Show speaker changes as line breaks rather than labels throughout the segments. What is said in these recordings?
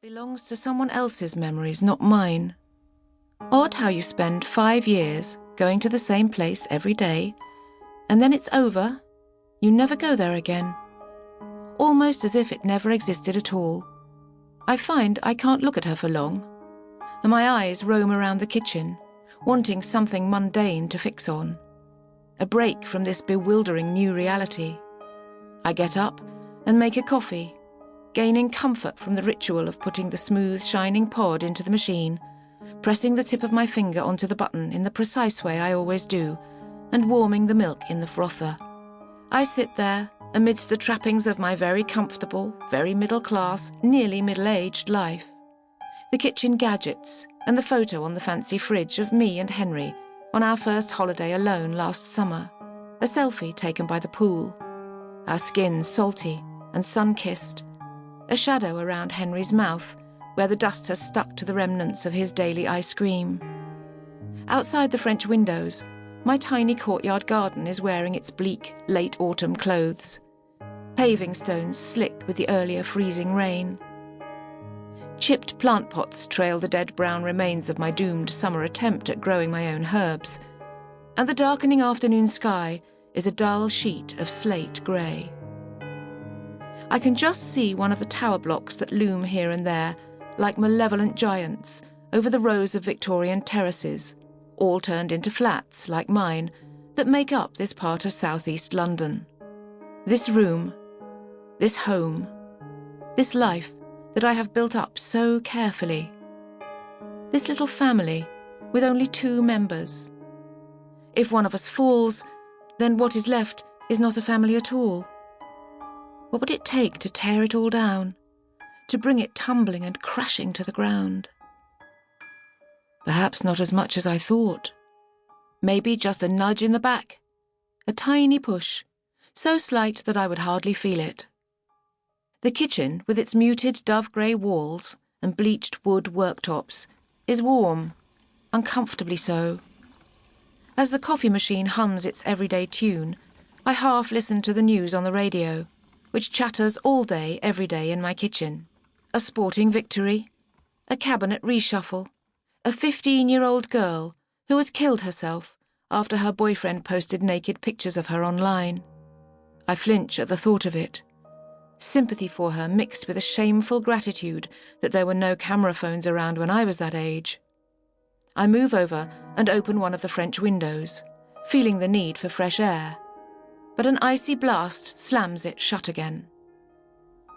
belongs to someone else's memories, not mine. Odd how you spend 5 years going to the same place every day, and then it's over. You never go there again. Almost as if it never existed at all. I find I can't look at her for long, and my eyes roam around the kitchen, wanting something mundane to fix on. A break from this bewildering new reality. I get up and make a coffee, gaining comfort from the ritual of putting the smooth, shining pod into the machine, pressing the tip of my finger onto the button in the precise way I always do, and warming the milk in the frother. I sit there, amidst the trappings of my very comfortable, very middle-class, nearly middle-aged life. The kitchen gadgets, and the photo on the fancy fridge of me and Henry on our first holiday alone last summer. A selfie taken by the pool. Our skin salty and sun-kissed. A shadow around Henry's mouth, where the dust has stuck to the remnants of his daily ice cream. Outside the French windows, my tiny courtyard garden is wearing its bleak, late autumn clothes. Paving stones slick with the earlier freezing rain. Chipped plant pots trail the dead brown remains of my doomed summer attempt at growing my own herbs, and the darkening afternoon sky is a dull sheet of slate grey. I can just see one of the tower blocks that loom here and there, like malevolent giants, over the rows of Victorian terraces, all turned into flats, like mine, that make up this part of southeast London. This room, this home, this life that I have built up so carefully. This little family, with only 2 members. If one of us falls, then what is left is not a family at all. What would it take to tear it all down, to bring it tumbling and crashing to the ground? Perhaps not as much as I thought. Maybe just a nudge in the back, a tiny push, so slight that I would hardly feel it. The kitchen, with its muted dove-grey walls and bleached wood worktops, is warm, uncomfortably so. As the coffee machine hums its everyday tune, I half listen to the news on the radio, which chatters all day, every day in my kitchen. A sporting victory, a cabinet reshuffle, a 15-year-old girl who has killed herself after her boyfriend posted naked pictures of her online. I flinch at the thought of it. Sympathy for her mixed with a shameful gratitude that there were no camera phones around when I was that age. I move over and open one of the French windows, feeling the need for fresh air. But an icy blast slams it shut again.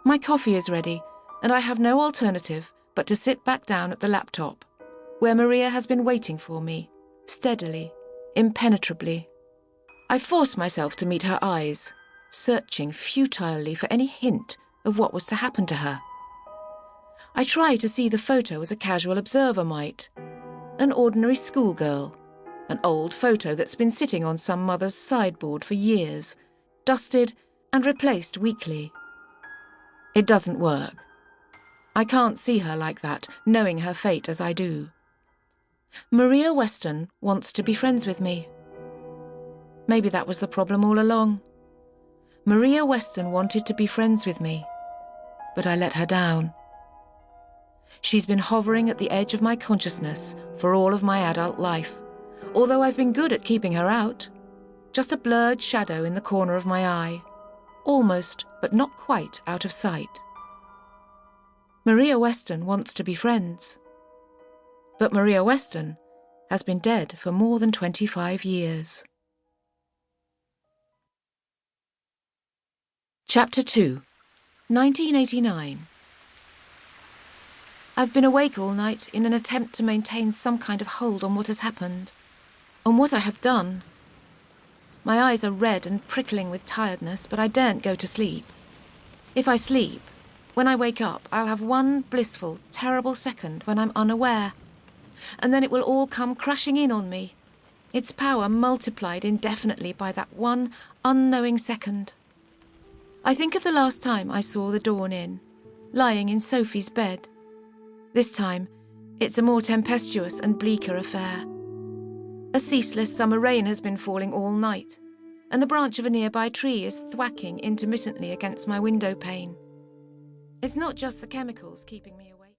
My coffee is ready, and I have no alternative but to sit back down at the laptop, where Maria has been waiting for me, steadily, impenetrably. I force myself to meet her eyes, searching futilely for any hint of what was to happen to her. I try to see the photo as a casual observer might. An ordinary schoolgirl. An old photo that's been sitting on some mother's sideboard for years, dusted and replaced weekly. It doesn't work. I can't see her like that, knowing her fate as I do. Maria Weston wants to be friends with me. Maybe that was the problem all along. Maria Weston wanted to be friends with me, but I let her down. She's been hovering at the edge of my consciousness for all of my adult life, although I've been good at keeping her out. Just a blurred shadow in the corner of my eye, almost but not quite out of sight. Maria Weston wants to be friends. But Maria Weston has been dead for more than 25 years. Chapter 2, 1989. I've been awake all night in an attempt to maintain some kind of hold on what has happened, on what I have done. My eyes are red and prickling with tiredness, but I daren't go to sleep. If I sleep, when I wake up, I'll have one blissful, terrible second when I'm unaware, and then it will all come crashing in on me, its power multiplied indefinitely by that one unknowing second. I think of the last time I saw the dawn in, lying in Sophie's bed. This time, it's a more tempestuous and bleaker affair. A ceaseless summer rain has been falling all night, and the branch of a nearby tree is thwacking intermittently against my window pane. It's not just the chemicals keeping me awake.